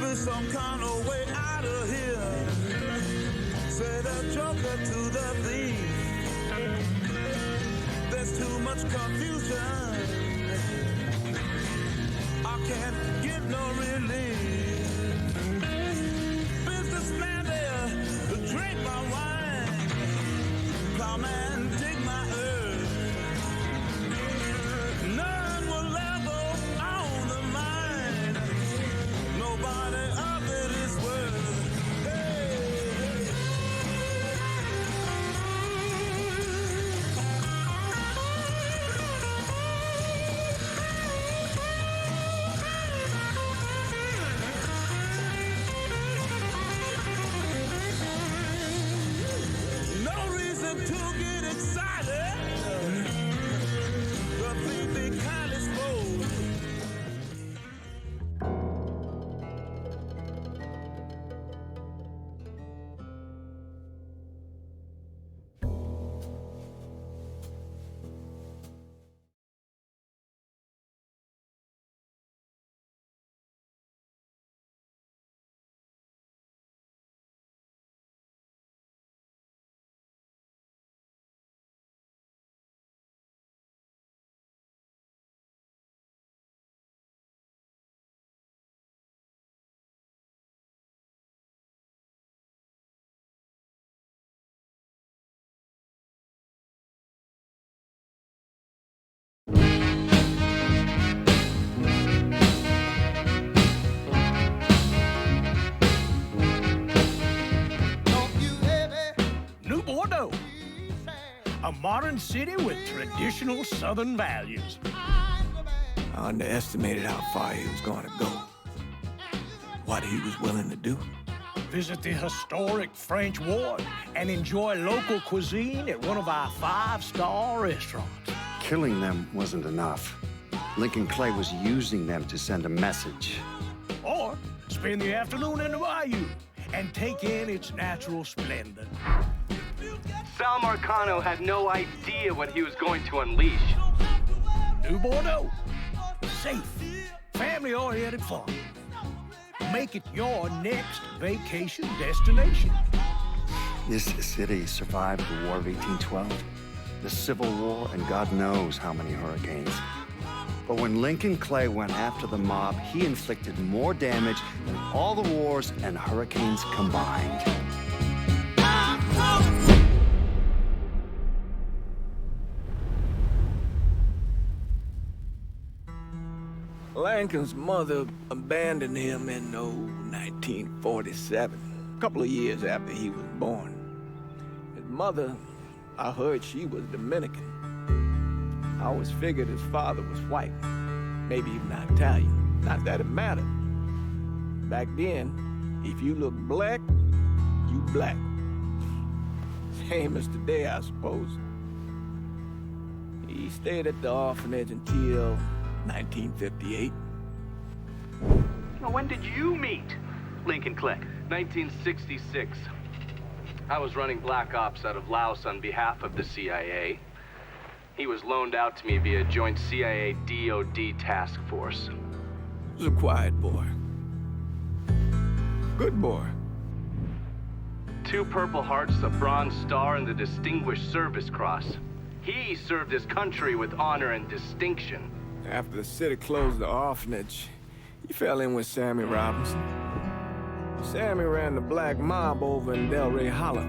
be some kind of way out of here, said a joker to the thief. There's too much confusion, I can't get no relief. Businessman there to drink my wine, plowman dig my earth. None will ever own the mine, nobody of it is worth. No reason to get excited, but please be kindly spoke. New Bordeaux, a modern city with traditional Southern values. I underestimated how far he was going to go, what he was willing to do. Visit the historic French Ward and enjoy local cuisine at one of our 5-star restaurants. Killing them wasn't enough. Lincoln Clay was using them to send a message. Or spend the afternoon in the bayou and take in its natural splendor. Sal Marcano had no idea what he was going to unleash. New Bordeaux, safe, family-oriented fun. Make it your next vacation destination. This city survived the War of 1812, the Civil War, and God knows how many hurricanes. But when Lincoln Clay went after the mob, he inflicted more damage than all the wars and hurricanes combined. Lincoln's mother abandoned him in 1947, a couple of years after he was born. His mother, I heard she was Dominican. I always figured his father was white, maybe even Italian. Not that it mattered. Back then, if you look black, you black. Same as today, I suppose. He stayed at the orphanage until 1958. Now, when did you meet Lincoln Clay? 1966. I was running Black Ops out of Laos on behalf of the CIA. He was loaned out to me via joint CIA-DOD task force. He was a quiet boy. Good boy. 2 Purple Hearts, a Bronze Star, and the Distinguished Service Cross. He served his country with honor and distinction. After the city closed the orphanage, he fell in with Sammy Robinson. Sammy ran the black mob over in Delray Hollow.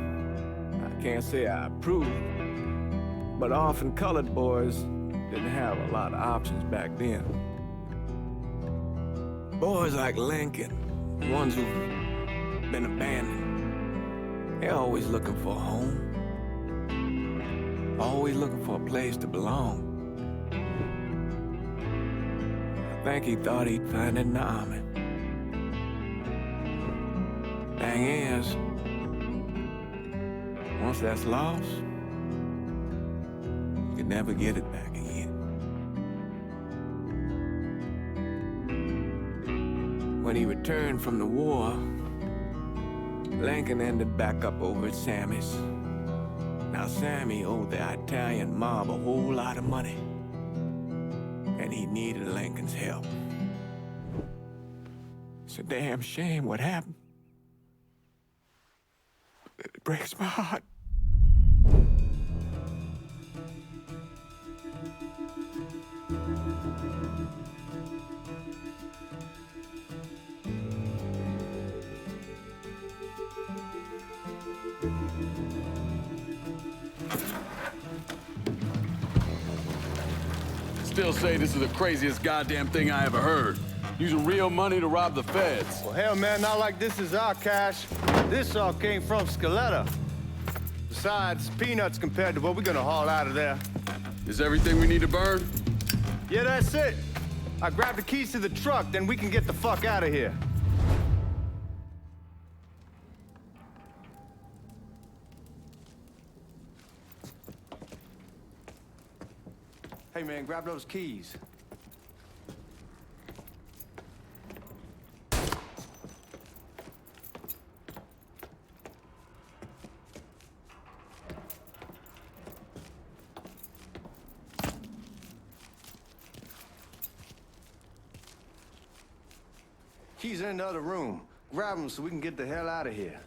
I can't say I approve, but orphan colored boys didn't have a lot of options back then. Boys like Lincoln, the ones who've been abandoned, they're always looking for a home. Always looking for a place to belong. I think he thought he'd find it in the army. Thing is, once that's lost, you can never get it back again. When he returned from the war, Lincoln ended back up over at Sammy's. Now, Sammy owed the Italian mob a whole lot of money, and he needed Lincoln's help. It's a damn shame what happened. It breaks my heart. Still say this is the craziest goddamn thing I ever heard. Using real money to rob the feds. Well, hell, man, not like this is our cash. This all came from Scaletta. Besides, peanuts compared to what we're gonna haul out of there. Is everything we need to burn? Yeah, that's it. I grabbed the keys to the truck, then we can get the fuck out of here. Hey, man, grab those keys. Keys in the other room. Grab them so we can get the hell out of here.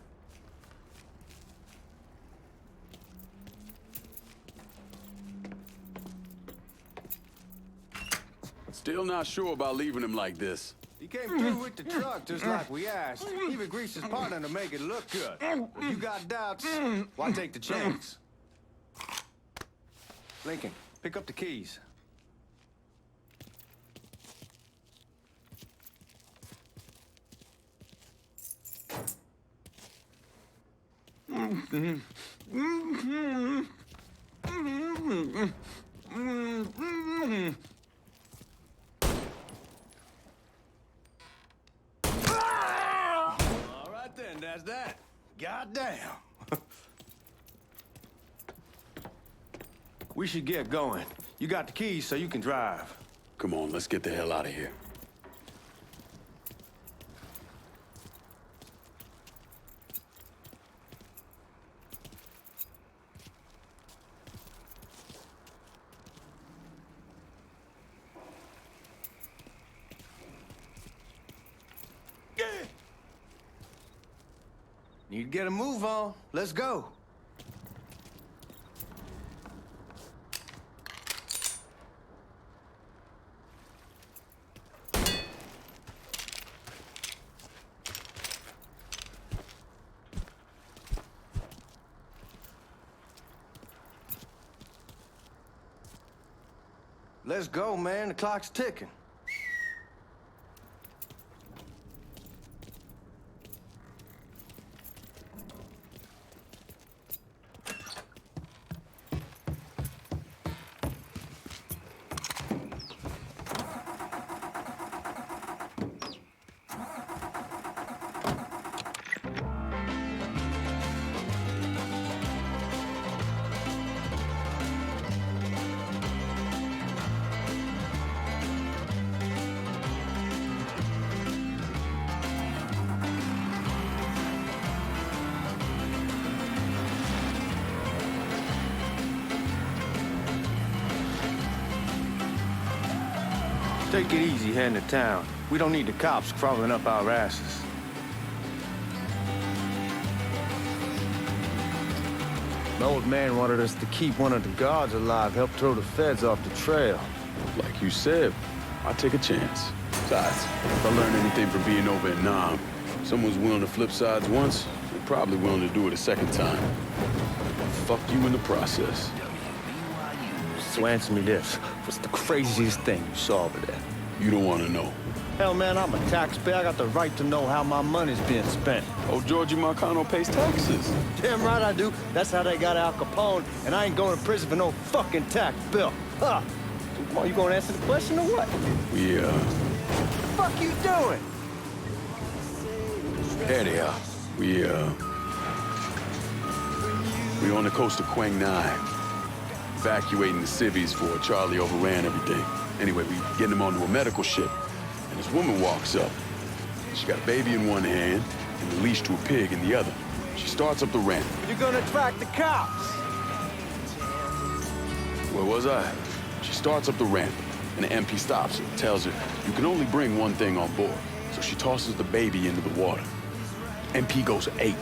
Still not sure about leaving him like this. He came through with the truck just like we asked. Even greased his partner to make it look good. If you got doubts, why take the chance? Lincoln, pick up the keys. All right then, that's that. Goddamn. We should get going. You got the keys so you can drive. Come on, let's get the hell out of here. Need to get a move on. Let's go. Let's go, man. The clock's ticking. Take it easy heading to town. We don't need the cops crawling up our asses. The old man wanted us to keep one of the guards alive, help throw the feds off the trail. Like you said, I'll take a chance. Besides, if I learn anything from being over in Nam, someone's willing to flip sides once, they're probably willing to do it a second time. Fuck you in the process. So answer me this. What's the craziest thing you saw over there? You don't want to know. Hell, man, I'm a taxpayer. I got the right to know how my money's being spent. Oh, Georgie Marcano pays taxes. Damn right I do. That's how they got Al Capone, and I ain't going to prison for no fucking tax bill. Huh? Come on, you gonna answer the question or what? We, What the fuck you doing? There they are. We're on the coast of Quang Nai. Evacuating the civvies before Charlie overran everything. Anyway, we getting them onto a medical ship. And this woman walks up. She got a baby in one hand and a leash to a pig in the other. She starts up the ramp. You're gonna attract the cops. Where was I? She starts up the ramp, and the MP stops her and tells her, you can only bring one thing on board. So she tosses the baby into the water. MP goes ape.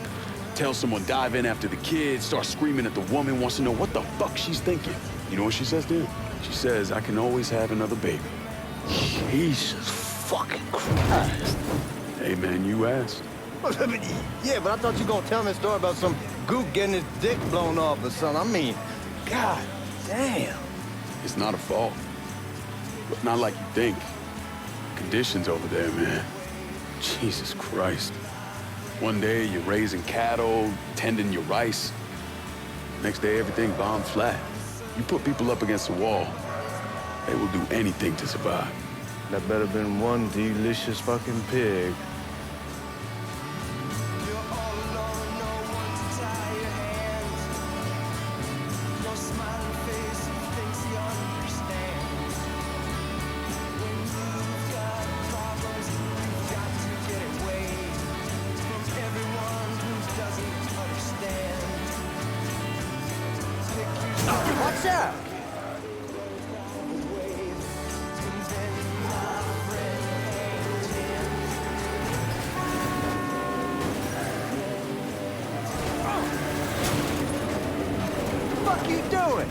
Tells someone dive in after the kid, starts screaming at the woman, wants to know what the fuck she's thinking. You know what she says to him? She says, I can always have another baby. Jesus fucking Christ. Hey man, you asked. Yeah, but I thought you were gonna tell me a story about some gook getting his dick blown off or something. I mean, god damn. It's not a fault. But not like you think. Conditions over there, man. Jesus Christ. One day you're raising cattle, tending your rice. Next day everything bombed flat. You put people up against the wall, they will do anything to survive. That better been one delicious fucking pig. Watch out! What the fuck you doing?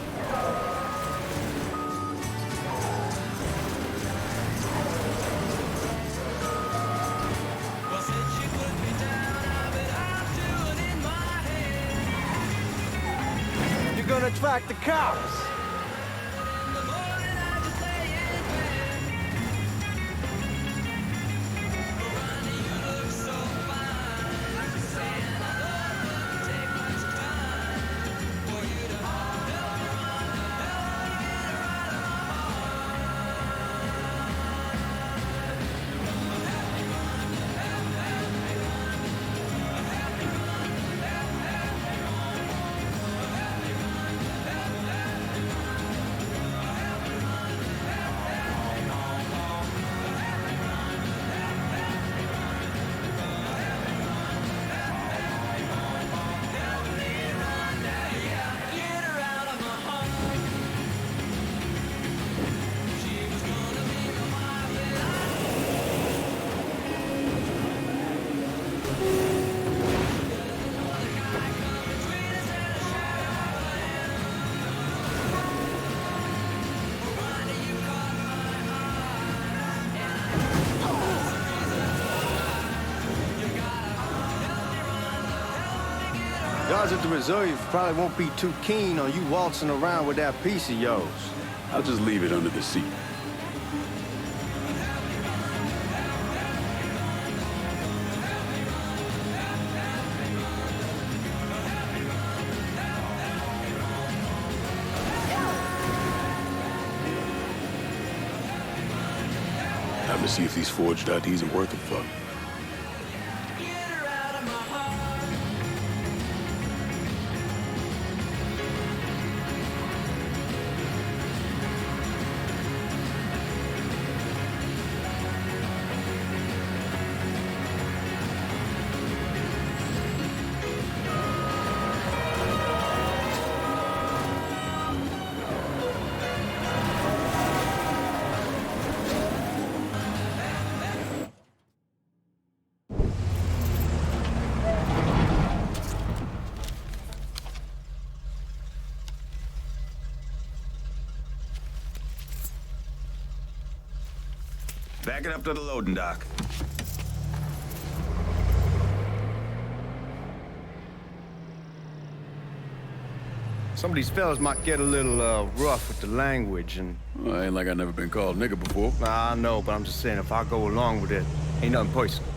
You're gonna attract the cops. Guys at the reserve probably won't be too keen on you waltzing around with that piece of yours. I'll just leave it under the seat. Time to see if these forged IDs are worth a fuck. Back it up to the loading dock. Some of these fellas might get a little rough with the language and... Well, ain't like I never been called nigga before. I know, but I'm just saying, if I go along with it, ain't nothing personal.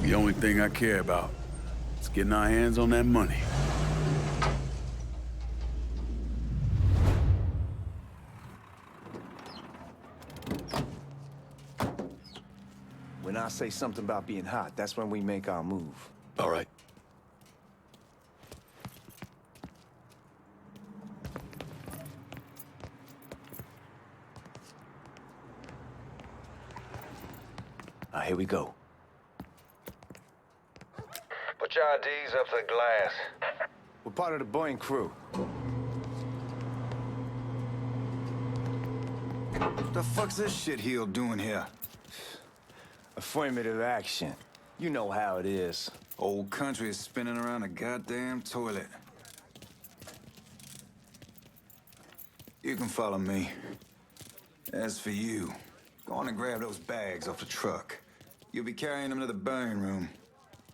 The only thing I care about is getting our hands on that money. When I say something about being hot, that's when we make our move. All right. Here we go. Put your IDs up to the glass. We're part of the Boeing crew. What the fuck's this shitheel doing here? Affirmative action. You know how it is. Old country is spinning around a goddamn toilet. You can follow me. As for you, go on and grab those bags off the truck. You'll be carrying them to the burning room.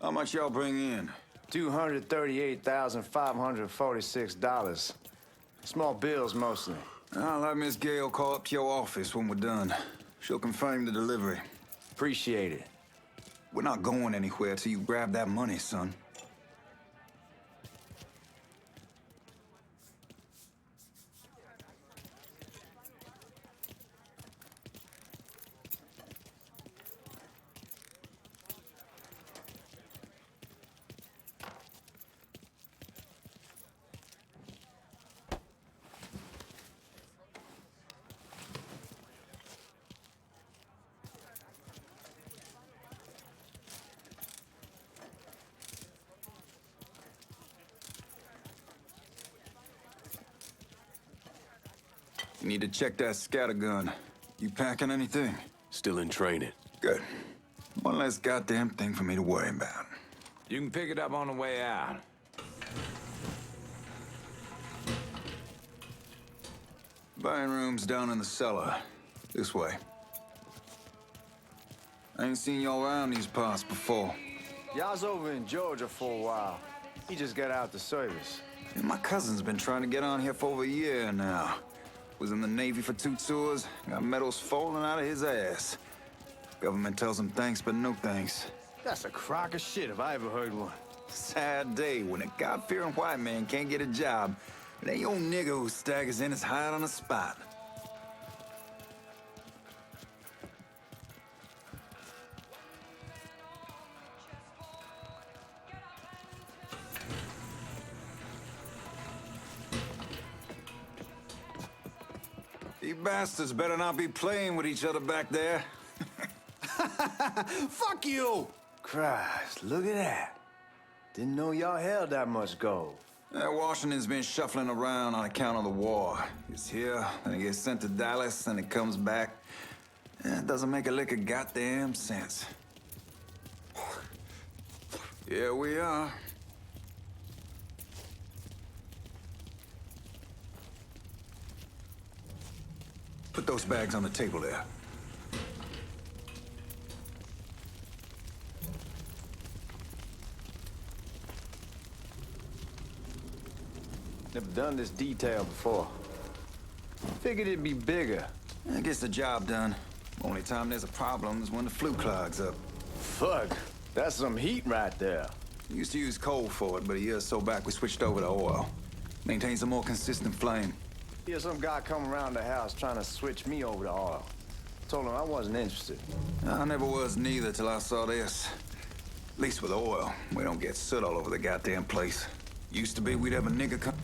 How much y'all bring in? $238,546. Small bills, mostly. I'll let Miss Gale call up to your office when we're done. She'll confirm the delivery. Appreciate it. We're not going anywhere till you grab that money, son. You need to check that scattergun. You packing anything? Still in training. Good. One less goddamn thing for me to worry about. You can pick it up on the way out. Buying room's down in the cellar. This way. I ain't seen y'all around these parts before. Y'all's over in Georgia for a while. He just got out the service. And my cousin's been trying to get on here for over a year now. Was in the Navy for 2 tours, got medals falling out of his ass. Government tells him thanks, but no thanks. That's a crock of shit if I ever heard one. Sad day when a God-fearing white man can't get a job, and that old nigga who staggers in is hired on the spot. You bastards better not be playing with each other back there. Fuck you! Christ, look at that. Didn't know y'all held that much gold. Washington's been shuffling around on account of the war. It's here, and it gets sent to Dallas, and it comes back. It doesn't make a lick of goddamn sense. Here we are. Put those bags on the table there. Never done this detail before. Figured it'd be bigger. It gets the job done. Only time there's a problem is when the flue clogs up. Fuck, that's some heat right there. We used to use coal for it, but a year or so back we switched over to oil. Maintains a more consistent flame. Hear some guy come around the house trying to switch me over to oil. Told him I wasn't interested. I never was neither till I saw this. At least with oil, we don't get soot all over the goddamn place. Used to be we'd have a nigga come...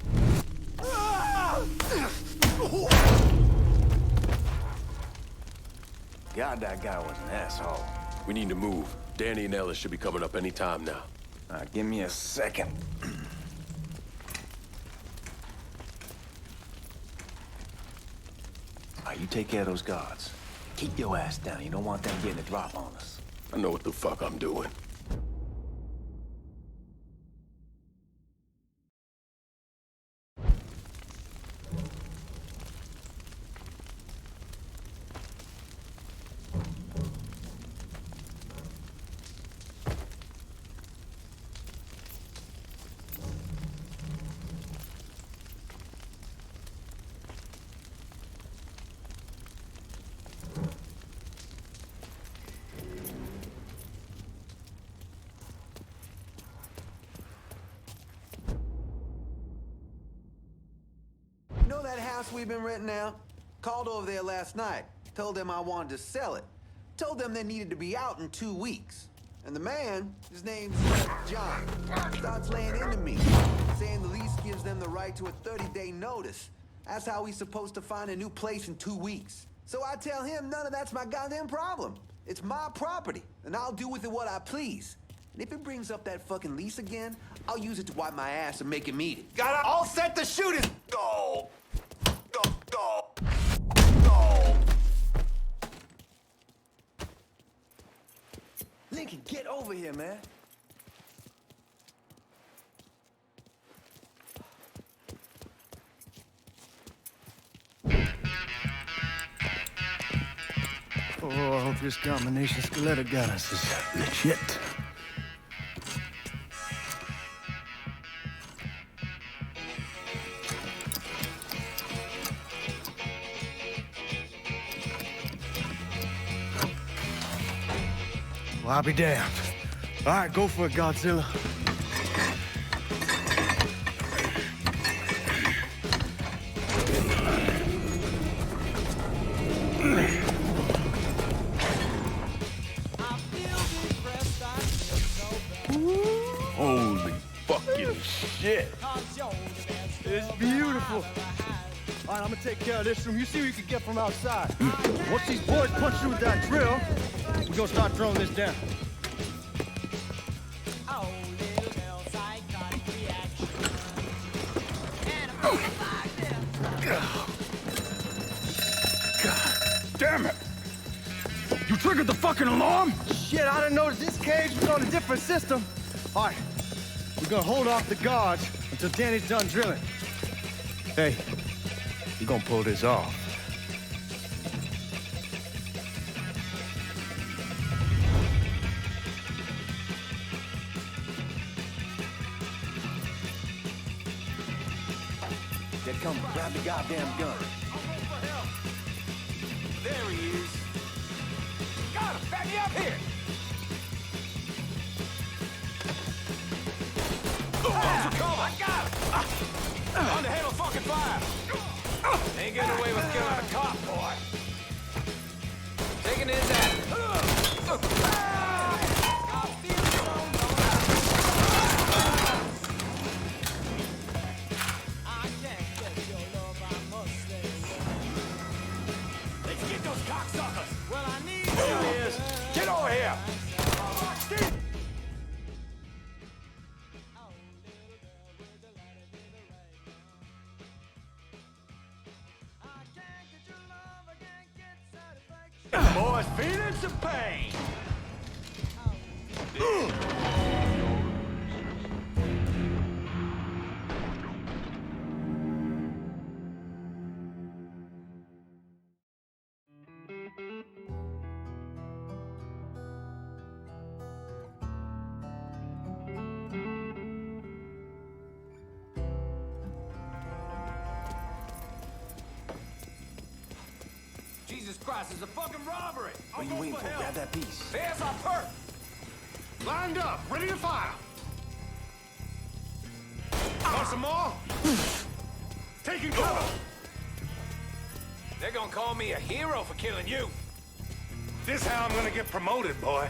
God, that guy was an asshole. We need to move. Danny and Ellis should be coming up any time now. Give me a second. You take care of those guards. Keep your ass down. You don't want them getting a drop on us. I know what the fuck I'm doing. Know that house we've been renting out? Called over there last night. Told them I wanted to sell it. Told them they needed to be out in 2 weeks. And the man, his name's John, starts laying into me, saying the lease gives them the right to a 30-day notice. That's how he's supposed to find a new place in 2 weeks. So I tell him none of that's my goddamn problem. It's my property, and I'll do with it what I please. And if it brings up that fucking lease again, I'll use it to wipe my ass and make him eat it. Got it all set to shoot it! Go! Go, go! Go! thinking? Get over here, man. Oh, I hope this combination Scaletta got us is legit. Well, I'll be damned. All right, go for it, Godzilla. Holy fucking shit. It's beautiful. All right, I'm gonna take care of this room. You see what you can get from outside. Once these boys punch through with that drill, we're gonna start throwing this down. Damn it! You triggered the fucking alarm? Shit, I didn't notice this cage was on a different system. All right, we're gonna hold off the guards until Danny's done drilling. Hey, we're gonna pull this off. They're coming. Grab the goddamn gun. There he is. Got him! Back me up here! I got him! On the handle fucking fire! Ain't getting away with killing a cop, boy. Taking his ass. Let's get those cocksuckers! Well, I need you. Here he is. Get over here! Boys feeling some pain. Jesus Christ, it's a fucking robbery! What are you waiting for? Grab that piece. There's our perk! Lined up, ready to fire. Want some more? Taking cover. They're gonna call me a hero for killing you. This how I'm gonna get promoted, boy.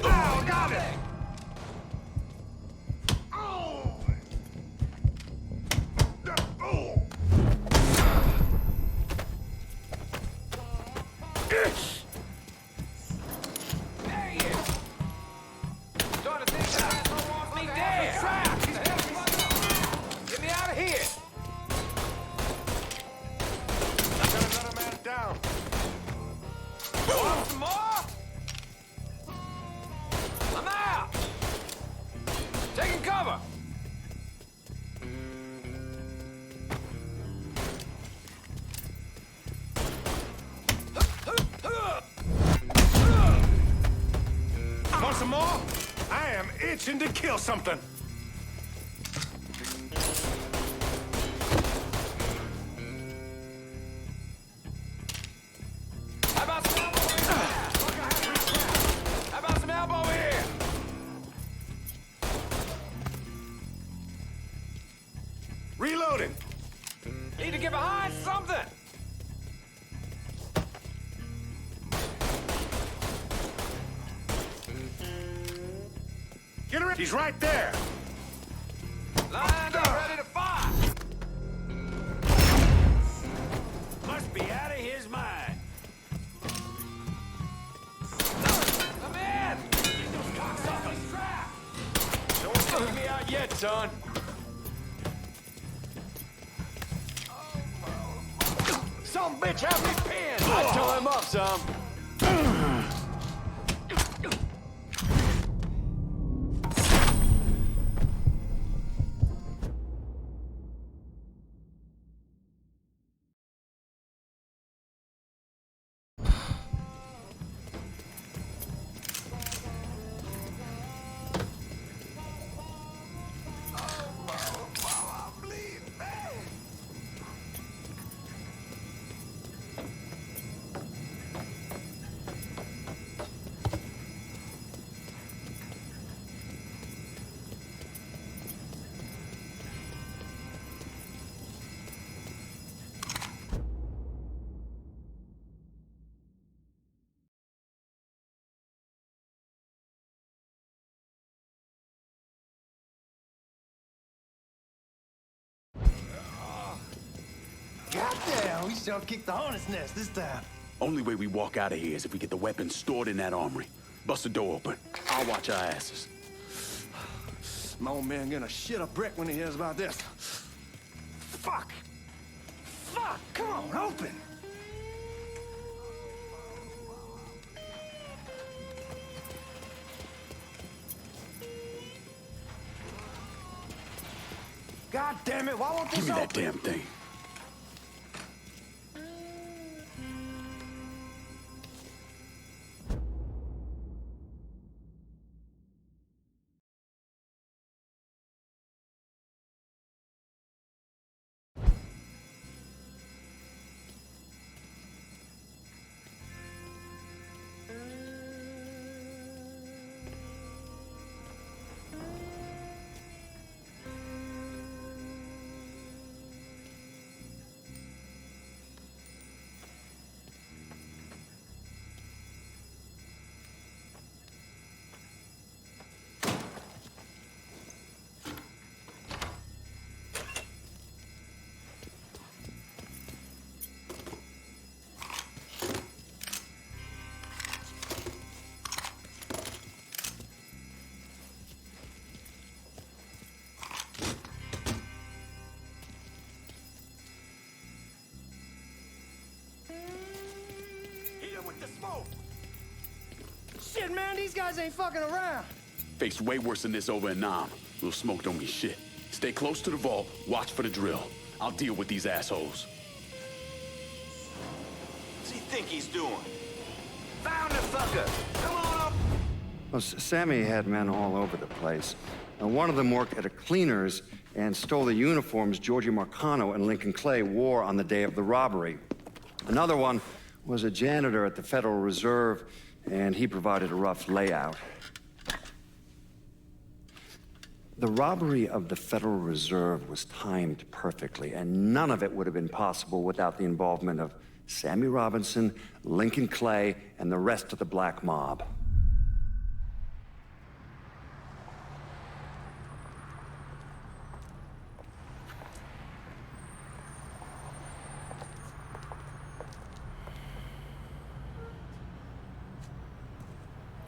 Oh, got it! There he is! Starting to think that asshole wants me dead! Trap! Get me out of here! Got another man down. Want some more? I'm out! Taking cover! Want some more? I am itching to kill something. How about some elbow here? How about some elbow here? Reloading. Need to get behind something! Get her. He's right there. Lined up, ready to fire! Must be out of his mind. I'm in! Get those cocksuckers trapped! Don't take me out yet, son. son of a bitch have me pinned! I tore him up some. Goddamn, we sure kicked the hornet's nest this time. Only way we walk out of here is if we get the weapons stored in that armory. Bust the door open. I'll watch our asses. My old man gonna shit a brick when he hears about this. Fuck! Fuck! Come on, open! God damn it, why won't this Give me that open? damn thing. Shit, man, these guys ain't fucking around. Faced way worse than this over in Nam. Little smoke don't mean shit. Stay close to the vault, watch for the drill. I'll deal with these assholes. What's he think he's doing? Found the fucker! Come on up! Well, Sammy had men all over the place. One of them worked at a cleaner's and stole the uniforms Georgie Marcano and Lincoln Clay wore on the day of the robbery. Another one was a janitor at the Federal Reserve, and he provided a rough layout. The robbery of the Federal Reserve was timed perfectly, and none of it would have been possible without the involvement of Sammy Robinson, Lincoln Clay, and the rest of the black mob.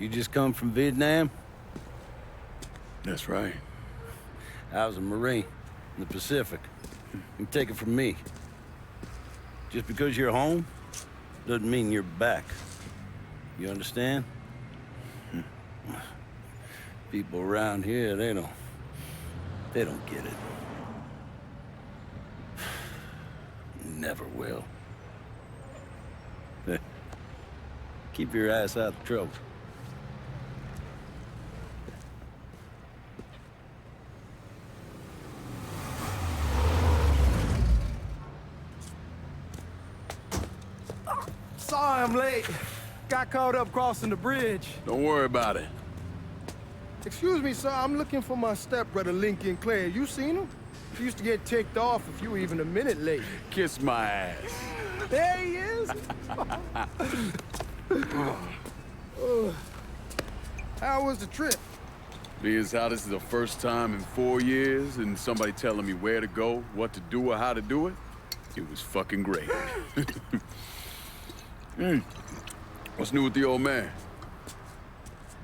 You just come from Vietnam? That's right. I was a Marine in the Pacific. You take it from me. Just because you're home doesn't mean you're back. You understand? People around here, they don't get it. Never will. Keep your ass out of trouble. Sorry I'm late. Got caught up crossing the bridge. Don't worry about it. Excuse me, sir. I'm looking for my stepbrother, Lincoln Clay. You seen him? He used to get ticked off if you were even a minute late. Kiss my ass. There he is. How was the trip? Being as how this is the first time in 4 years and somebody telling me where to go, what to do, or how to do it, it was fucking great. What's new with the old man?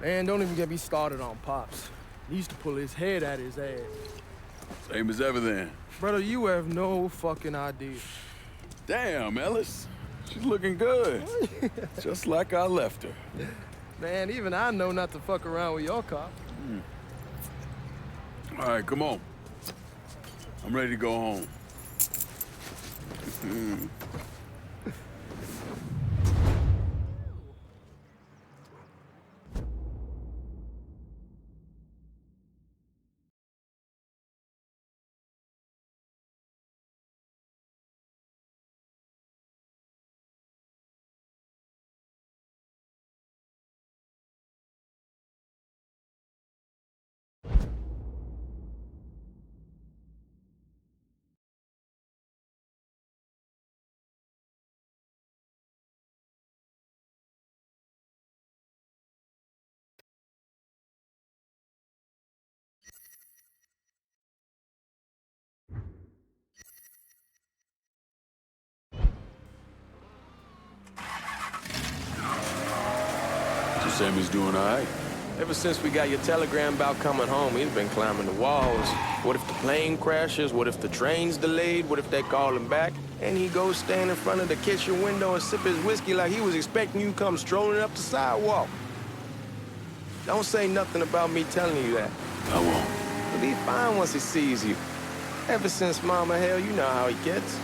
Man, don't even get me started on Pops. He used to pull his head out his ass. Same as ever then. Brother, you have no fucking idea. Damn, Ellis. She's looking good. Just like I left her. Man, even I know not to fuck around with your car. All right, come on. I'm ready to go home. So Sammy's doing all right? Ever since we got your telegram about coming home, he's been climbing the walls. What if the plane crashes? What if the train's delayed? What if they call him back? And he goes stand in front of the kitchen window and sip his whiskey like he was expecting you to come strolling up the sidewalk. Don't say nothing about me telling you that. I won't. He'll be fine once he sees you. Ever since Mama, hell, you know how he gets.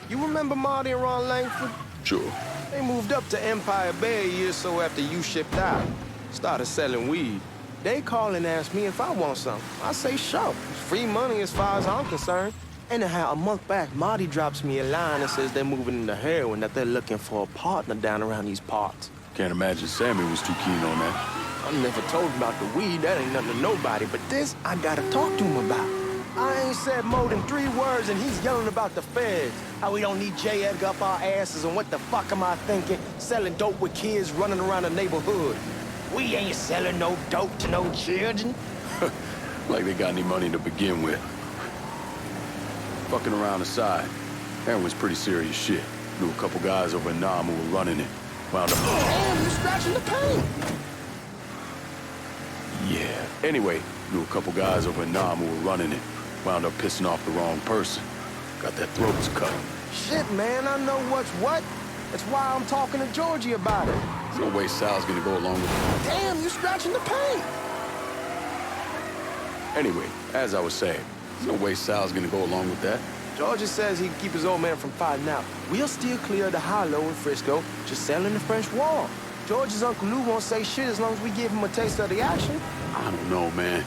You remember Marty and Ron Langford? Sure. They moved up to Empire Bay a year or so after you shipped out. Started selling weed. They call and ask me if I want some. I say sure. It's free money as far as I'm concerned. Anyhow, a month back, Marty drops me a line and says they're moving into heroin, that they're looking for a partner down around these parts. Can't imagine Sammy was too keen on that. I never told him about the weed. That ain't nothing to nobody. But this, I gotta talk to him about. I ain't said more than 3 words, and he's yelling about the feds. How we don't need J. Edgar up our asses, and what the fuck am I thinking? Selling dope with kids running around the neighborhood. We ain't selling no dope to no children. Like they got any money to begin with. Fucking around aside, heroin's pretty serious shit. Knew a couple guys over in Nam who were running it. Wound up... Damn, you scratching the paint. Yeah. Anyway, knew a couple guys over in Nam who were running it. Wound up pissing off the wrong person. Got their throats cut. Shit, man, I know what's what. That's why I'm talking to Georgie about it. There's no way Sal's gonna go along with it. Damn, you scratching the paint. Anyway, as I was saying, there's no way Sal's gonna go along with that. Georgie says he'd keep his old man from fighting out. We'll still clear the hollow in Frisco, just selling the French Wall. George's Uncle Lou won't say shit as long as we give him a taste of the action. I don't know, man.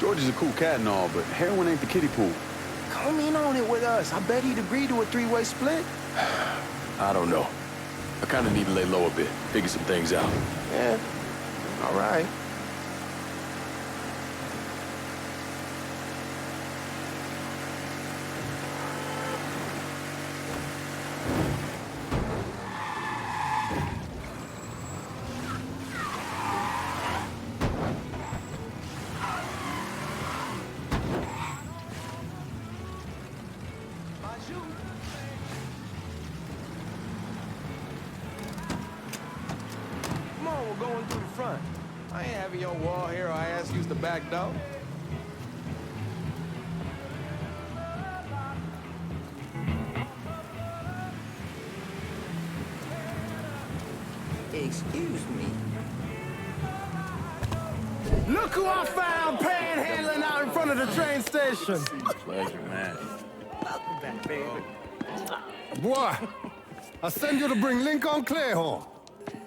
George is a cool cat and all, but heroin ain't the kiddie pool. Come in on it with us. I bet he'd agree to a 3-way split. I don't know. I kind of need to lay low a bit, figure some things out. Yeah, all right. Come on, we're going through the front. I ain't having your wall here or I ask use the back door. Excuse me. Look who I found panhandling out in front of the train station. Pleasure, man. Welcome back, baby. Boy, I send you to bring Lincoln Clay home.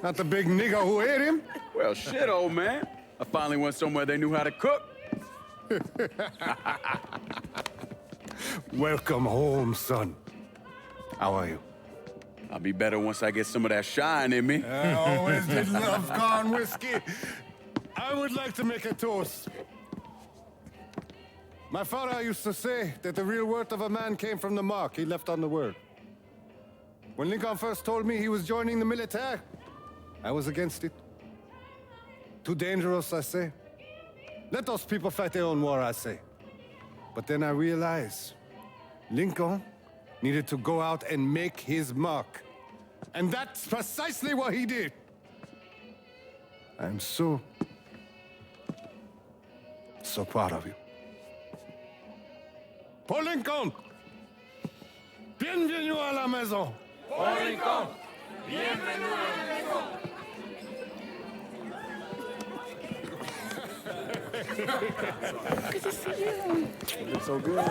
Not the big nigger who ate him. Well, shit, old man. I finally went somewhere they knew how to cook. Welcome home, son. How are you? I'll be better once I get some of that shine in me. I always did love corn whiskey. I would like to make a toast. My father used to say that the real worth of a man came from the mark he left on the world. When Lincoln first told me he was joining the military, I was against it. Too dangerous, I say. Let those people fight their own war, I say. But then I realized Lincoln needed to go out and make his mark. And that's precisely what he did. I'm so proud of you. Paul Lincoln! Bienvenue à la maison! Paul Lincoln! Bienvenue à la maison! Good to see you. It's so good.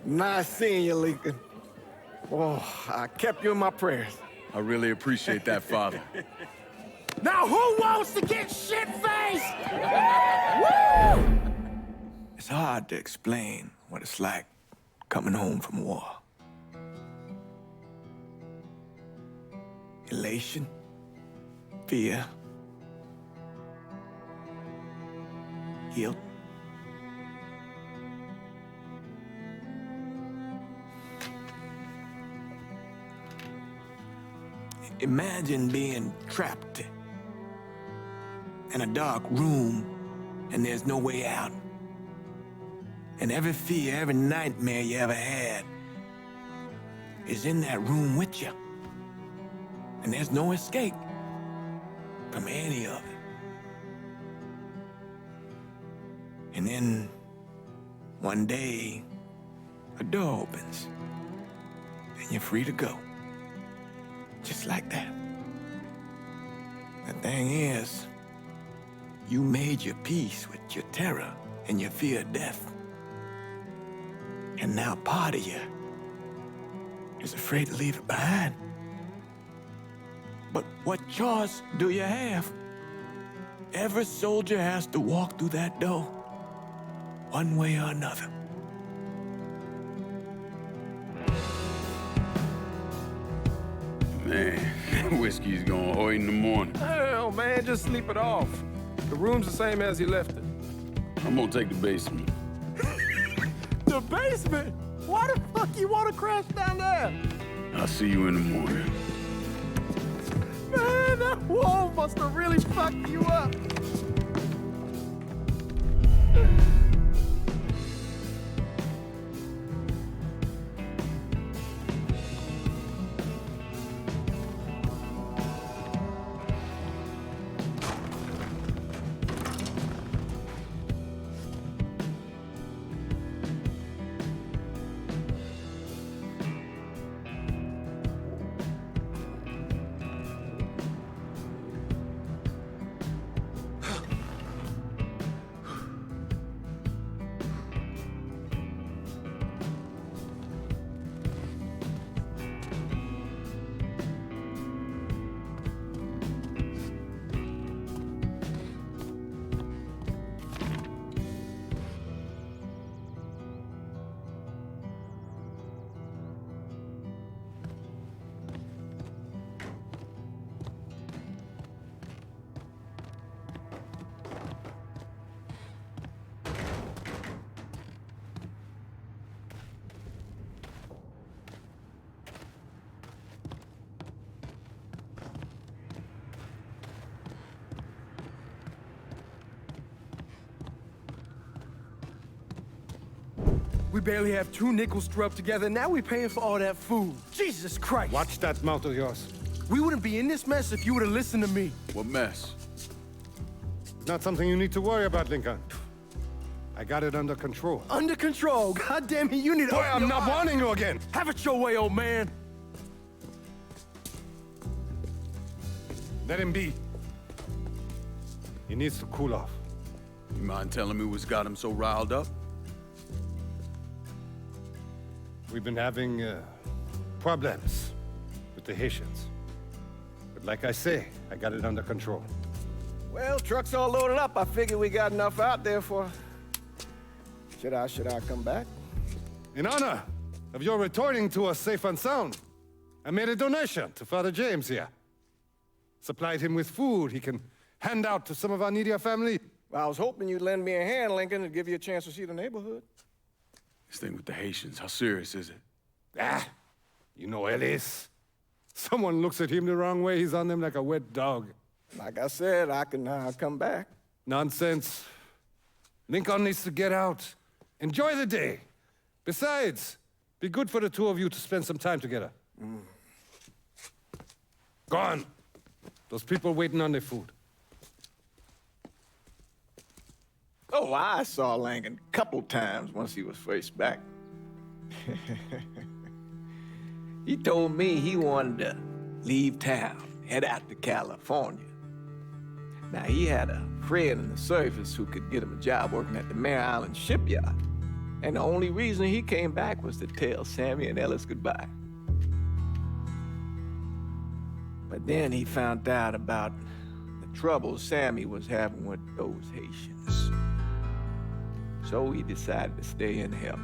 Nice seeing you, Lincoln. Oh, I kept you in my prayers. I really appreciate that, Father. Now who wants to get shit-faced? Woo! It's hard to explain what it's like coming home from war. Elation, fear, guilt. Imagine being trapped in a dark room and there's no way out. And every fear, every nightmare you ever had is in that room with you. And there's no escape from any of it. And then one day, a door opens and you're free to go. Just like that. The thing is, you made your peace with your terror and your fear of death. And now part of you is afraid to leave it behind. But what choice do you have? Every soldier has to walk through that door, one way or another. Man, whiskey's going hoy in the morning. Hell, man, just sleep it off. The room's the same as you left it. I'm gonna take the basement. The basement? Why the fuck you want to crash down there? I'll see you in the morning. Man, that wall must have really fucked you up. We barely have 2 nickels to rub together, and now we're paying for all that food. Jesus Christ! Watch that mouth of yours. We wouldn't be in this mess if you would have listened to me. What mess? It's not something you need to worry about, Lincoln. I got it under control. Under control? God damn it, you need to... Boy, I'm not warning you again! Have it your way, old man. Let him be. He needs to cool off. You mind telling me what's got him so riled up? We've been having problems with the Haitians. But like I say, I got it under control. Well, truck's all loaded up. I figure we got enough out there for... Should I come back? In honor of your returning to us safe and sound, I made a donation to Father James here. Supplied him with food he can hand out to some of our needier family. Well, I was hoping you'd lend me a hand, Lincoln, and give you a chance to see the neighborhood. This thing with the Haitians, how serious is it? Ah, You know Ellis? Someone looks at him the wrong way, he's on them like a wet dog. Like I said, I can come back. Nonsense. Lincoln needs to get out. Enjoy the day. Besides, be good for the two of you to spend some time together. Go on. Those people waiting on their food. Oh, I saw Langan a couple times once he was first back. He told me he wanted to leave town, head out to California. Now, he had a friend in the service who could get him a job working at the Mare Island shipyard. And the only reason he came back was to tell Sammy and Ellis goodbye. But then he found out about the trouble Sammy was having with those Haitians. So he decided to stay and help.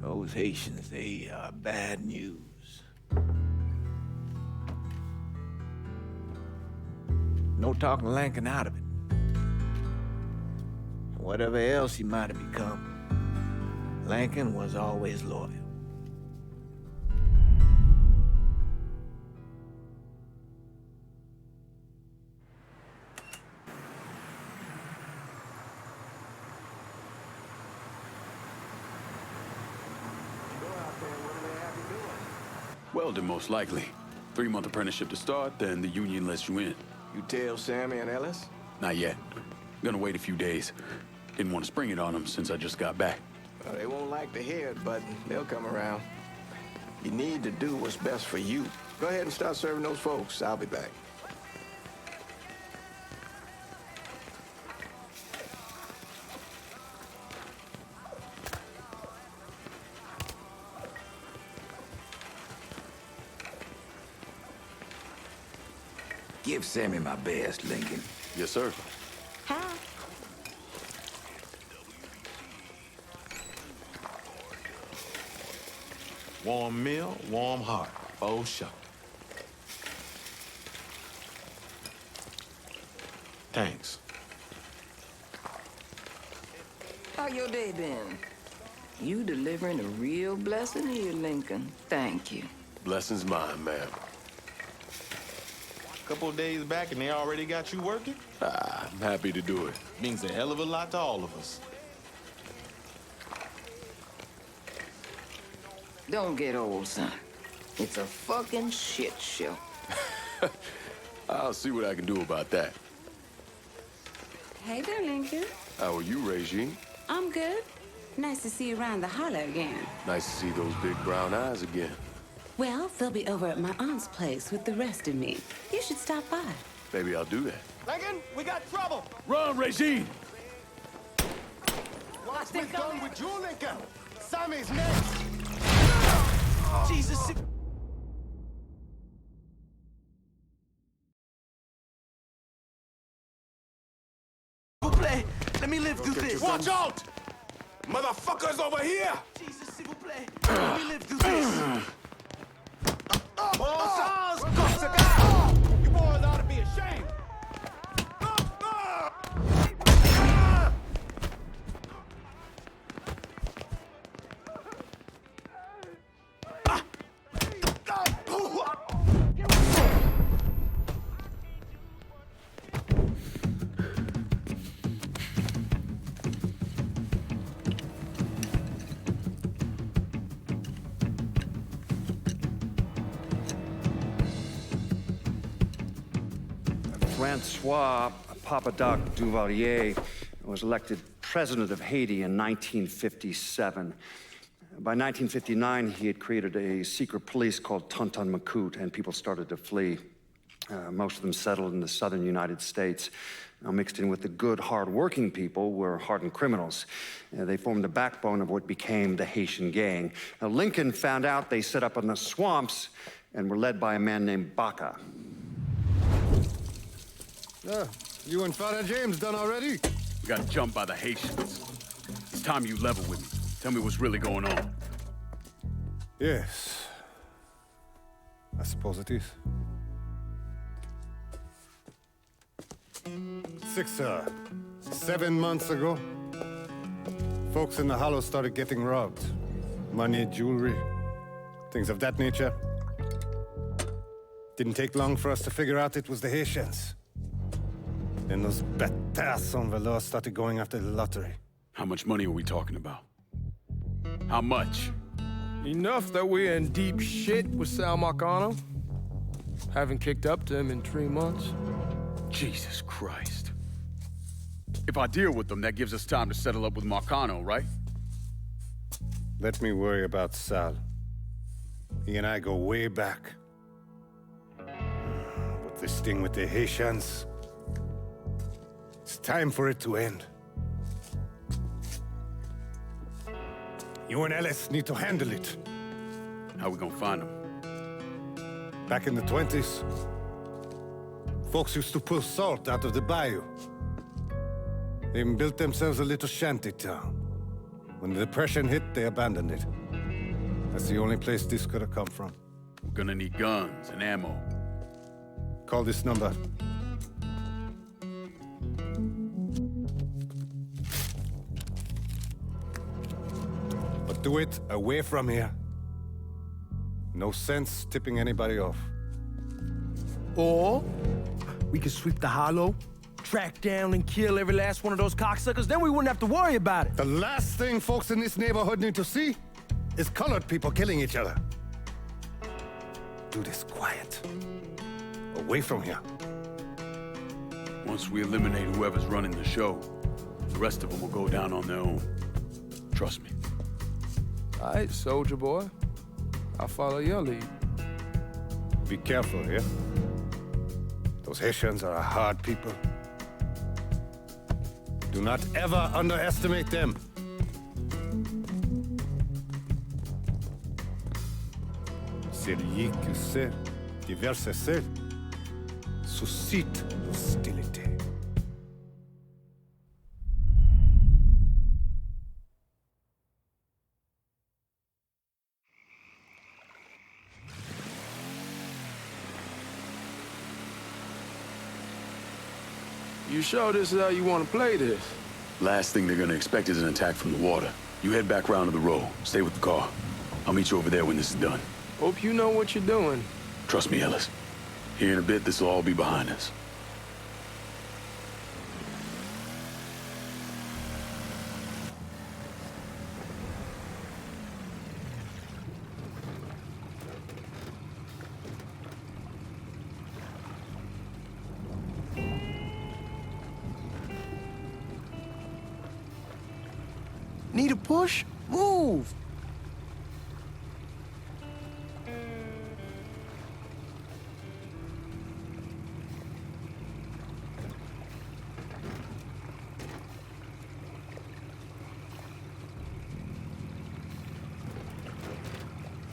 Those Haitians, they are bad news. No talking Lankin out of it. Whatever else he might have become, Lankin was always loyal. Welding, most likely. 3-month apprenticeship to start, then the union lets you in. You tell Sammy and Ellis? Not yet. Gonna wait a few days. Didn't want to spring it on them since I just got back. Well, they won't like to hear it, but they'll come around. You need to do what's best for you. Go ahead and start serving those folks. I'll be back. Give Sammy my best, Lincoln. Yes, sir. Hi. Warm meal, warm heart. Oh, shuck. Thanks. How your day been? You delivering a real blessing here, Lincoln. Thank you. Blessing's mine, ma'am. Couple of days back and they already got you working? I'm happy to do it. Means a hell of a lot to all of us. Don't get old, son. It's a fucking shit show. I'll see what I can do about that. Hey there, Lincoln. How are you, Regine? I'm good. Nice to see you around the holler again. Nice to see those big brown eyes again. Well, they'll be over at my aunt's place with the rest of me. You should stop by. Maybe I'll do that. Lincoln, we got trouble. Run, Regine! What's been done with you, Lincoln? Sammy's next. Jesus. Let me live through this. Watch out! Motherfuckers over here! Jesus, s'il vous plaît. Let me live through this. You boys ought to be ashamed. Francois Papadoc Duvalier was elected president of Haiti in 1957. By 1959, he had created a secret police called Tonton Macoute, and people started to flee. Most of them settled in the southern United States. Now, mixed in with the good, hard-working people were hardened criminals. They formed the backbone of what became the Haitian gang. Now, Lincoln found out they set up in the swamps and were led by a man named Baca. You and Father James done already? We got jumped by the Haitians. It's time you level with me. Tell me what's really going on. Yes. I suppose it is. 7 months ago, folks in the Hollow started getting robbed. Money, jewelry, things of that nature. Didn't take long for us to figure out it was the Haitians. Then those bâtards on velours started going after the lottery. How much money are we talking about? How much? Enough that we're in deep shit with Sal Marcano. Haven't kicked up to him in 3 months. Jesus Christ. If I deal with them, that gives us time to settle up with Marcano, right? Let me worry about Sal. He and I go way back. But this thing with the Haitians, it's time for it to end. You and Ellis need to handle it. How we gonna find them? Back in the 20s, folks used to pull salt out of the bayou. They even built themselves a little shanty town. When the Depression hit, they abandoned it. That's the only place this could have come from. We're gonna need guns and ammo. Call this number. But do it away from here. No sense tipping anybody off. Or we could sweep the hollow, track down and kill every last one of those cocksuckers, then we wouldn't have to worry about it. The last thing folks in this neighborhood need to see is colored people killing each other. Do this quiet. Away from here. Once we eliminate whoever's running the show, the rest of them will go down on their own. Trust me. All right, soldier boy. I'll follow your lead. Be careful here. Those Haitians are a hard people. Do not ever underestimate them. Celui qui sait diverser seul suscite l'hostilité. You sure this is how you want to play this? Last thing they're gonna expect is an attack from the water. You head back round to the row. Stay with the car. I'll meet you over there when this is done. Hope you know what you're doing. Trust me, Ellis. Here in a bit, this will all be behind us. Need a push? Move!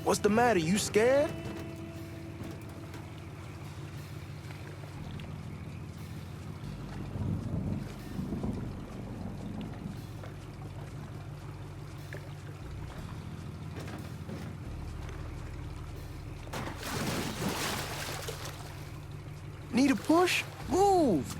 What's the matter? You scared? Need a push? Move!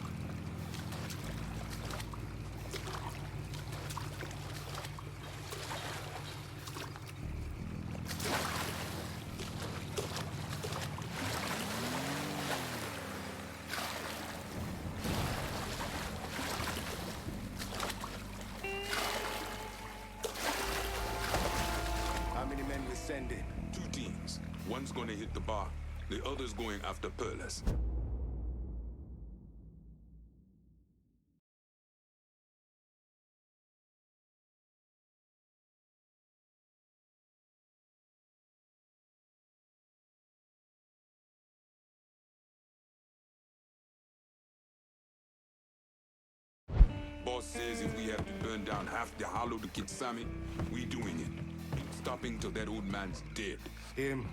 How many men we sending? 2 teams. One's gonna hit the bar. The other's going after Perlas. Boss says if we have to burn down half the hollow to get Sammy, we doing it. Stopping till that old man's dead. Him,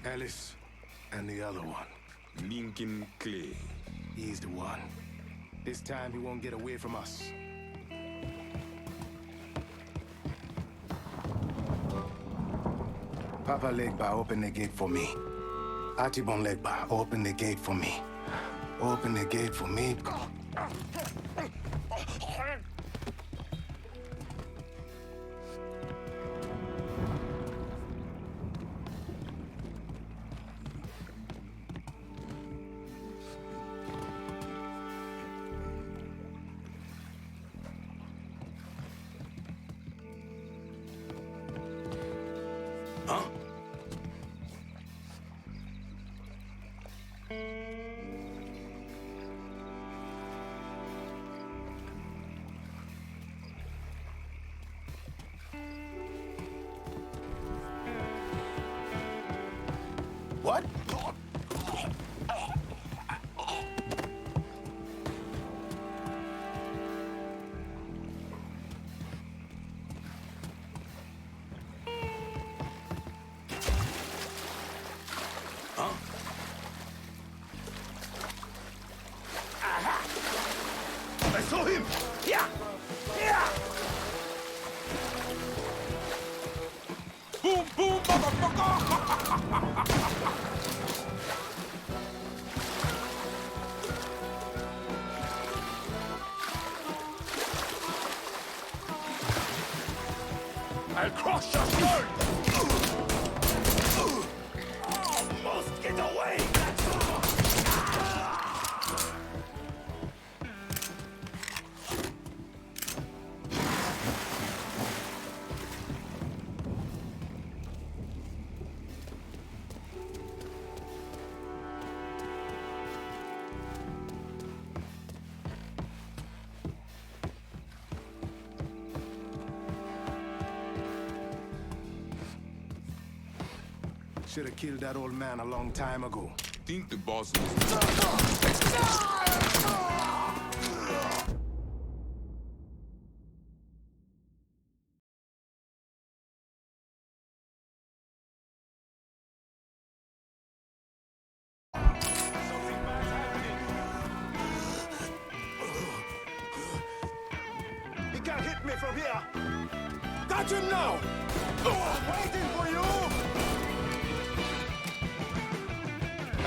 Ellis, and the other one. Lincoln Clay. He's the one. This time he won't get away from us. Papa Legba, open the gate for me. Atibon Legba, open the gate for me. Open the gate for me. What? I saw him! Yeah! Yeah! Boom, boom, motherfucker! I'll crush your skull! Almost get away! Should have killed that old man a long time ago. Think the boss was... He can't hit me from here! Got him now! Waiting for you!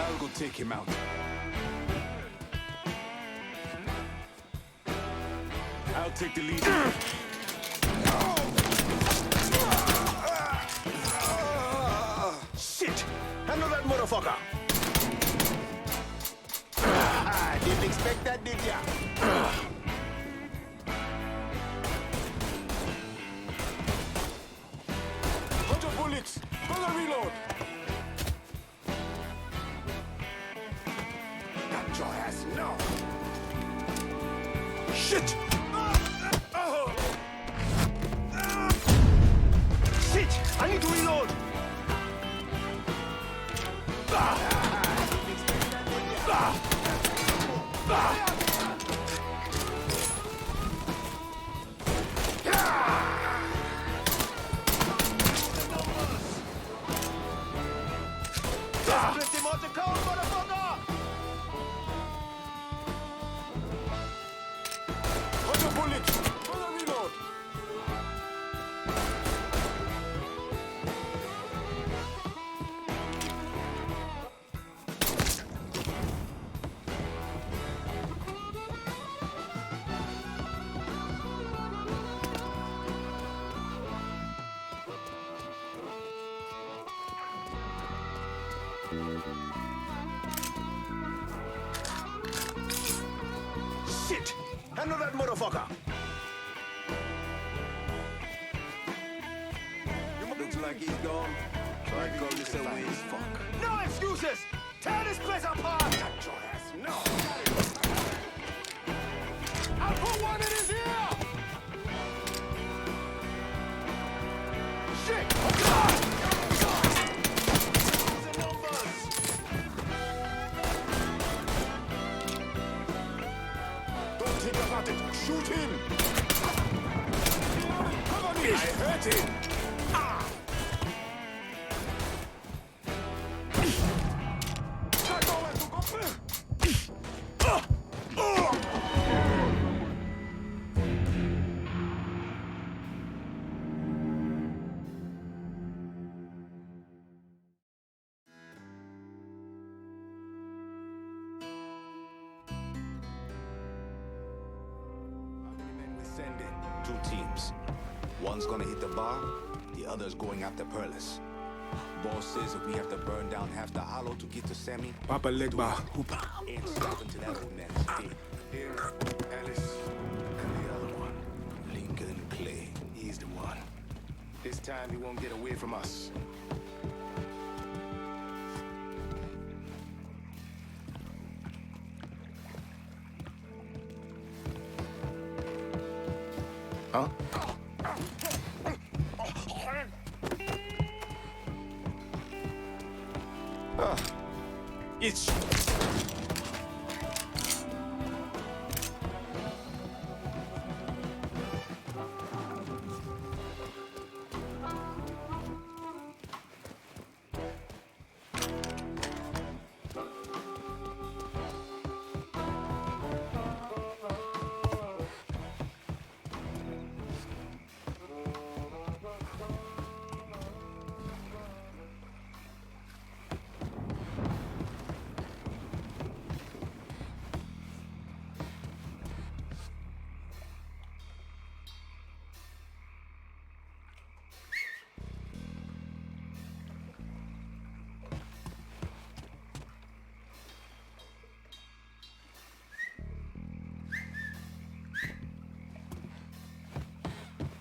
I'll go take him out. I'll take the lead. Shit! Handle that motherfucker! Didn't expect that, did ya? Bunch of bullets! Gonna reload! Got your ass now! Shit! Shit! I need to reload! Plenty more to come, motherfucker! Bunch of bullets! Gonna reload! Shit! Handle that motherfucker! Looks like he's gone. So I call this a win. Fuck. No excuses! Tear this place apart! Got your ass, no! I'll put one in his ear! Shit! The numbers! Don't think about it! Shoot him! Cover me! I hurt him! Sending 2 teams. One's gonna hit the bar, the other's going after Perlis. Boss says if we have to burn down half the hollow to get to Sammy, Papa Legba, Hoopa. ain't stopping till that old man's dead. Here, Alice, and the other one, Lincoln Clay. He's the one. This time he won't get away from us. Huh? It's...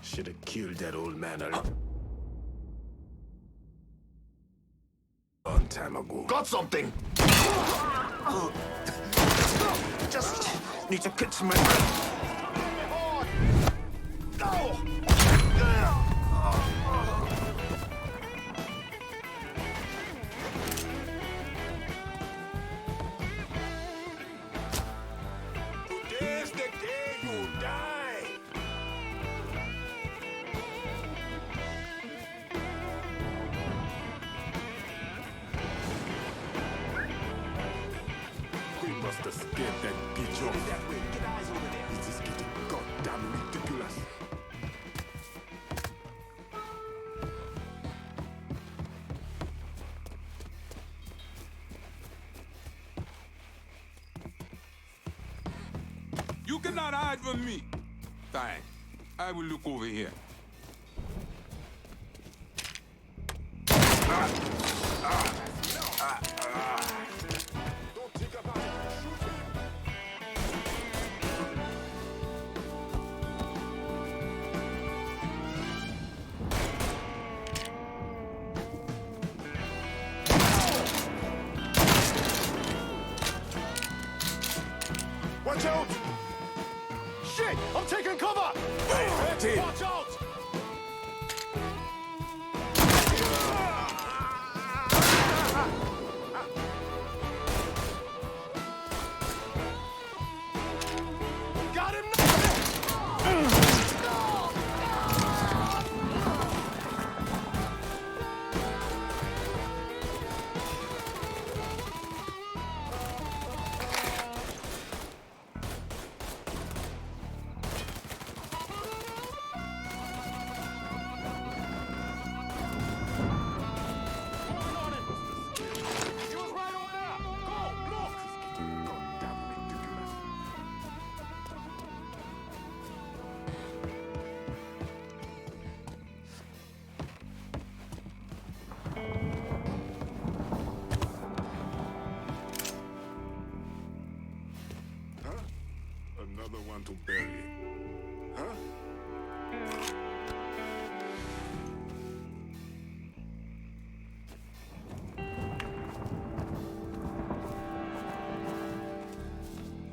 Should have killed that old man a long time ago. Got something! Just need to catch my breath. Today's the day you die! We must have scared that bitch off. That way. Get eyes over there. This is getting goddamn ridiculous. You cannot hide from me. Fine. I will look over here. Don't think about it. Shoot him. Watch out! Shit! I'm taking cover! Watch out! Got him Another one to bury. Huh?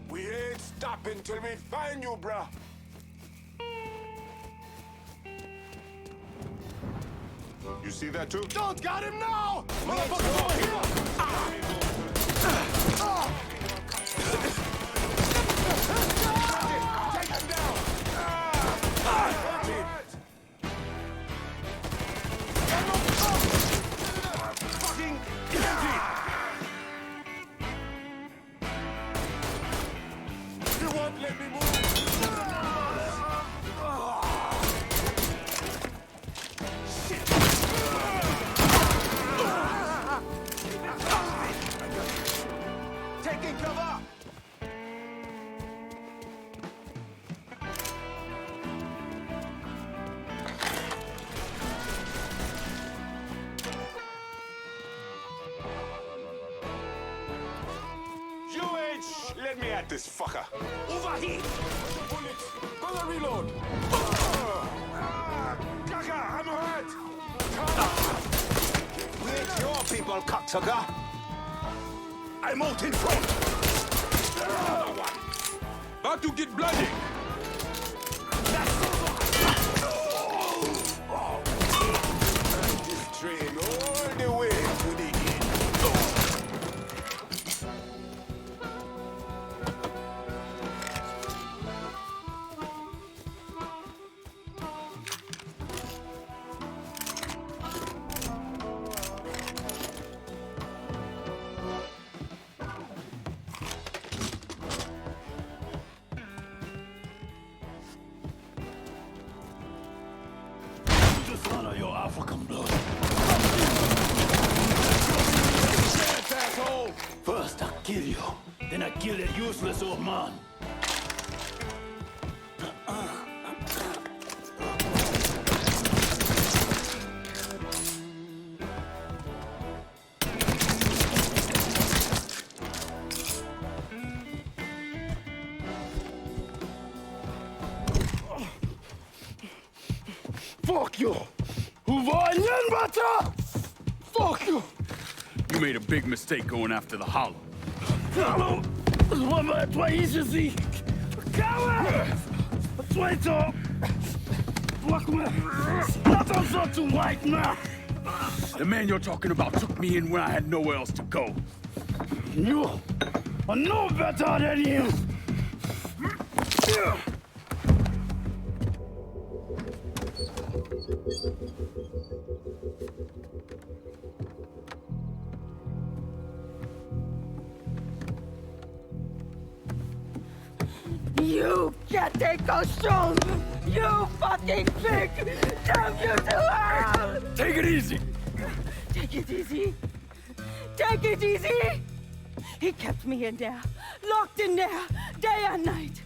We ain't stopping till we find you, bruh. You see that too? Don't got him now! Motherfucker, over here! Take him down! Fucking empty! You won't let me move! Taking cover! Let me at this fucker. Over here! Bullets. Gonna reload. Gaga, I'm hurt. We ain't your people, cocksucker! I'm out in front! About to get bloody. That's over! motherfucking blood. Asshole! First I kill you, then I kill that useless old man. Fuck you! Fuck you! You made a big mistake going after the Hollow. Hallo! Toi ici! Coward! Toi toi! Fuck me! Not on to white man! The man you're talking about took me in when I had nowhere else to go. You are no better than him! You can't take costume! You fucking pig! Damn you to hell! Take it easy! Take it easy! Take it easy! He kept me in there, locked in there, day and night.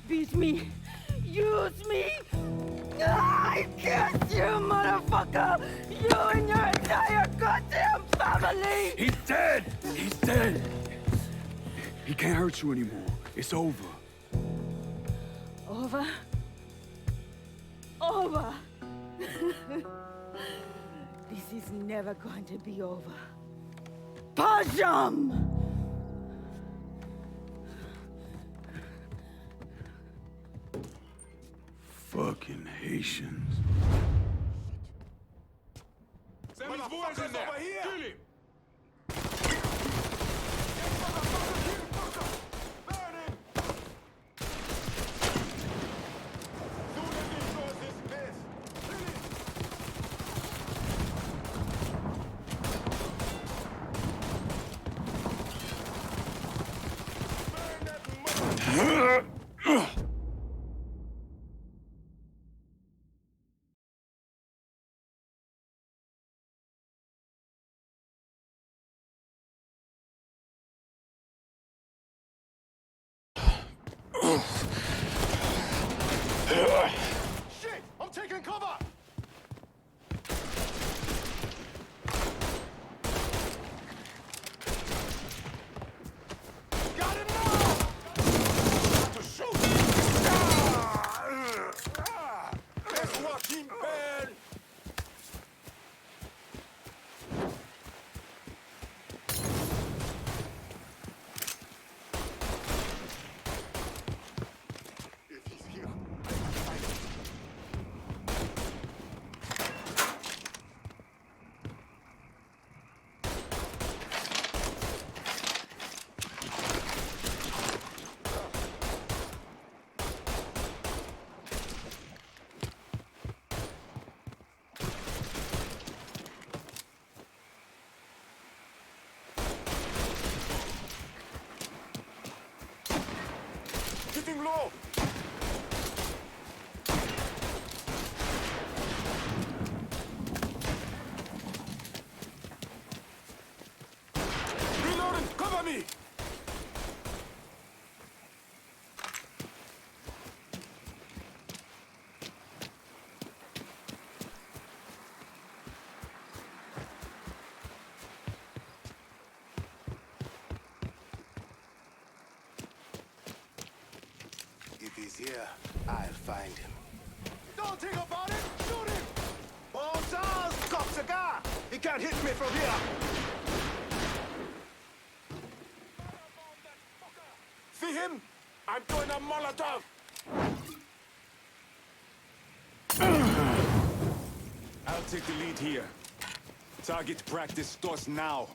Beat me, use me. I curse you, motherfucker! You and your entire goddamn family! He's dead! He's dead! He can't hurt you anymore. It's over. Over? Over! This is never going to be over. Pajam! Fucking Haitians. Send these boys in there. Kill him. Shit! I'm taking cover! Got him now! To shoot! Let's watch him burn! If he's here, I find him. Getting low! Reloading! Cover me! If he's here, I'll find him. Don't think about it! Shoot him! Bon Charles, cocksucker! He can't hit me from here! See him? I'm throwing a Molotov! I'll take the lead here. Target practice starts now.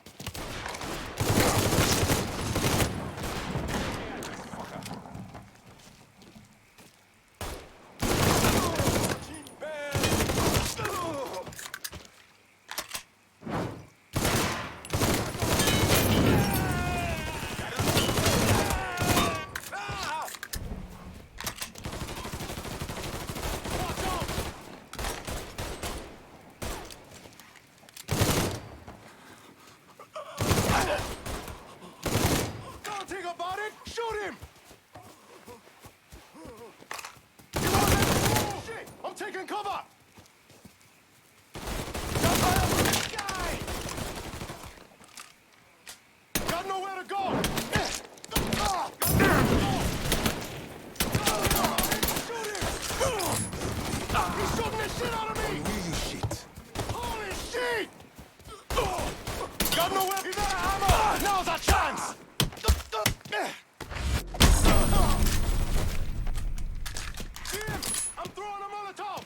Don't think about it! Shoot him! You won't let him move! Shit! I'm taking cover! Got fire from this guy! Got nowhere to go! He's shooting the shit out of me! You shit. Holy shit! Got nowhere! He's out of ammo! Now's our chance! Jim! I'm throwing a Molotov!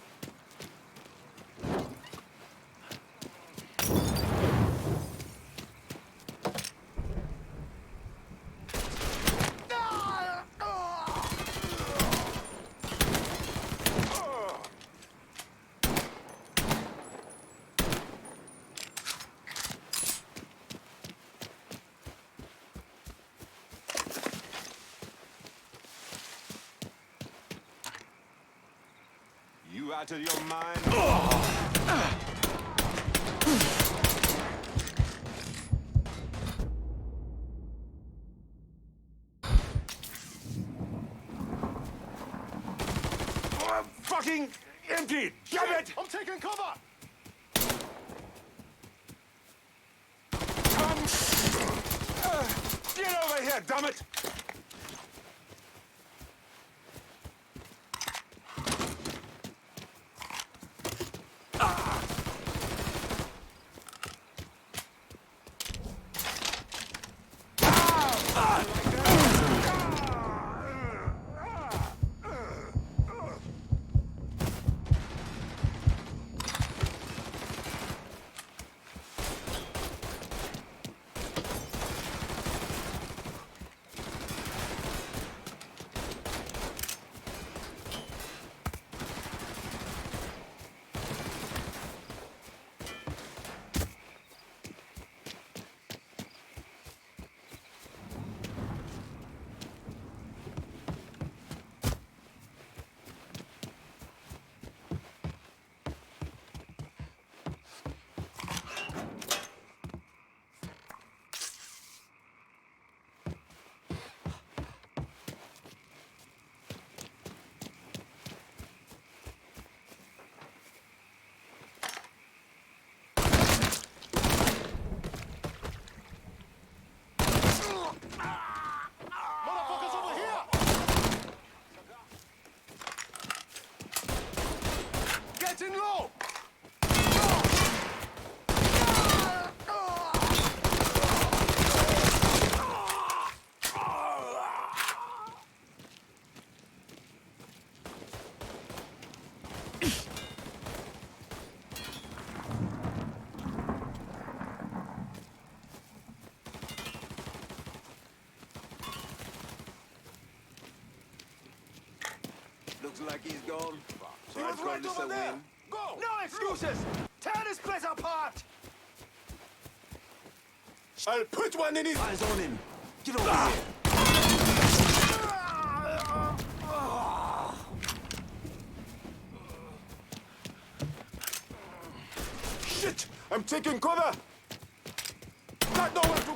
You out of your mind? I'm fucking empty! Damn it! I'm taking cover! Get over here, damn it! Motherfuckers over here! Getting low! Looks like he's gone. So He was right over there! Go! No excuses! Tear this place apart! I'll put one in his eyes on him. Get over here. Shit! I'm taking cover! Got nowhere to go!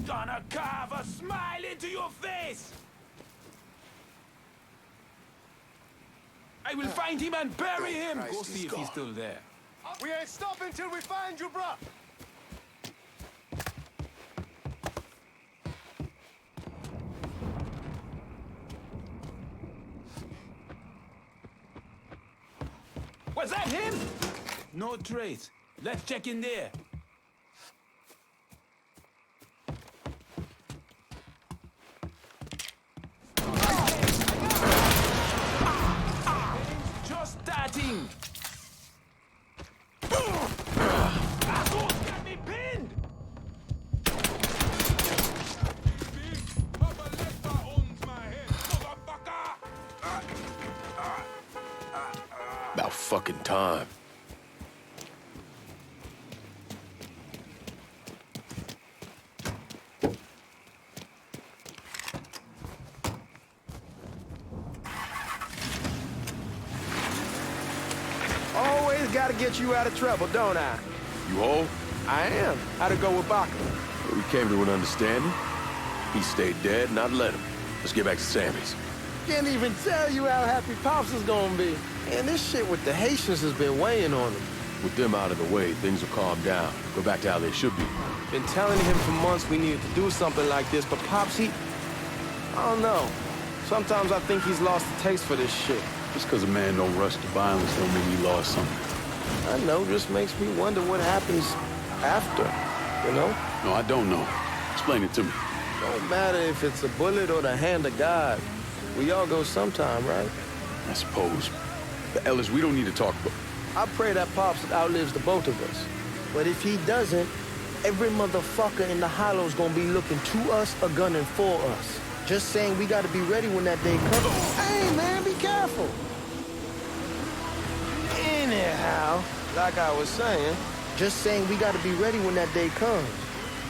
Gonna carve a smile into your face! I will find him and bury him! Go see if he's still there. We ain't stopping till we find you, bruh! Was that him? No trace. Let's check in there. Just starting. Asshole's got me pinned. About fucking time. gotta get you out of trouble, don't I? You whole? I am. How'd it go with Baca? We came to an understanding. He stayed dead, and I'd let him. Let's get back to Sammy's. Can't even tell you how happy Pops is gonna be. And this shit with the Haitians has been weighing on him. With them out of the way, things will calm down. Go back to how they should be. Been telling him for months we needed to do something like this, but Pops, I don't know. Sometimes I think he's lost the taste for this shit. Just because a man don't rush to violence don't mean he lost something. I know, just makes me wonder what happens after, you know? No, I don't know. Explain it to me. Don't matter if it's a bullet or the hand of God. We all go sometime, right? I suppose. But Ellis, we don't need to talk about... I pray that Pops outlives the both of us. But if he doesn't, every motherfucker in the hollow's gonna be looking to us or gunning for us. Just saying we gotta be ready when that day comes. Hey, man, be careful. Anyhow, like I was saying, just saying we gotta be ready when that day comes.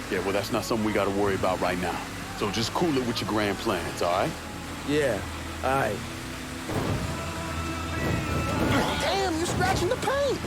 Yeah, well, that's not something we gotta worry about right now. So just cool it with your grand plans, all right? Yeah, all right. Damn, you're scratching the paint.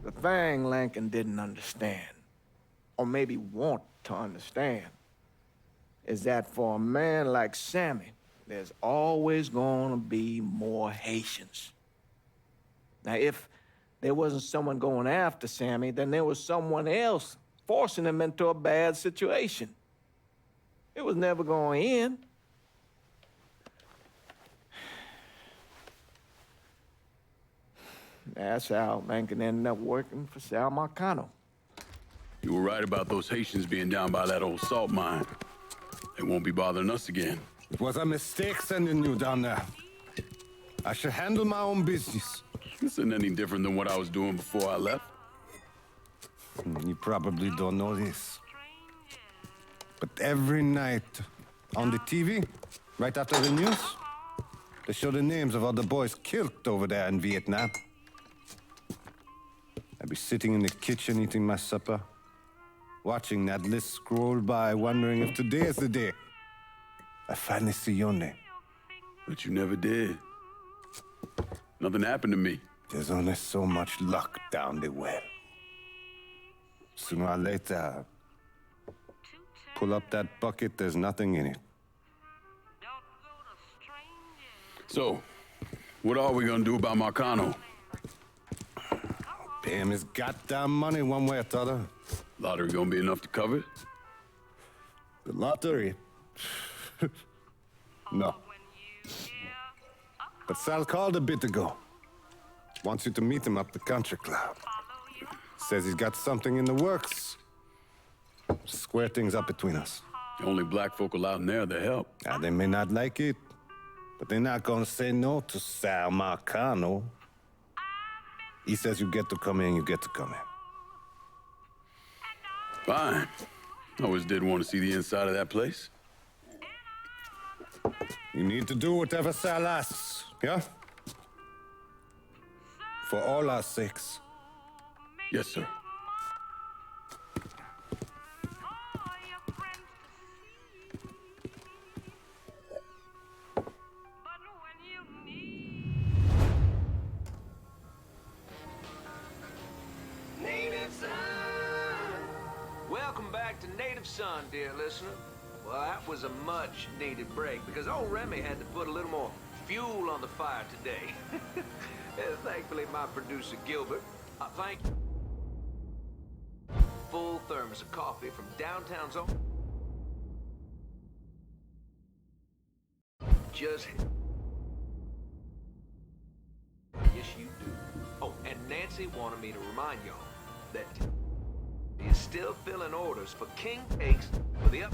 The thing Lincoln didn't understand, or maybe want to understand, is that for a man like Sammy, there's always gonna be more Haitians. Now, if there wasn't someone going after Sammy, then there was someone else forcing him into a bad situation. It was never gonna end. That's how Lincoln ended up working for Sal Marcano. You were right about those Haitians being down by that old salt mine. They won't be bothering us again. It was a mistake sending you down there. I should handle my own business. This isn't any different than what I was doing before I left. You probably don't know this. But every night on the TV, right after the news, they show the names of all the boys killed over there in Vietnam. I'd be sitting in the kitchen eating my supper, watching that list scroll by, wondering if today is the day I finally see your name. But you never did. Nothing happened to me. There's only so much luck down the well. Sooner or later, pull up that bucket, there's nothing in it. So, what are we gonna do about Marcano? Pay him his goddamn money one way or the other. Lottery gonna be enough to cover it? The lottery? No. But Sal called a bit ago. Wants you to meet him up the country club. Says he's got something in the works. Square things up between us. The only black folk allowed in there to help. Now, they may not like it, but they're not gonna say no to Sal Marcano. He says you get to come in, you get to come in. Fine. I always did want to see the inside of that place. You need to do whatever Sal asks, yeah? For all our sakes. Yes, sir. Welcome back to Native Son, dear listener. Well, that was a much-needed break because old Remy had to put a little more fuel on the fire today. Thankfully, my producer, Gilbert, thank you. Full thermos of coffee from downtown's own. Just... Yes, you do. Oh, and Nancy wanted me to remind y'all that... He's still filling orders for King Cakes for the up...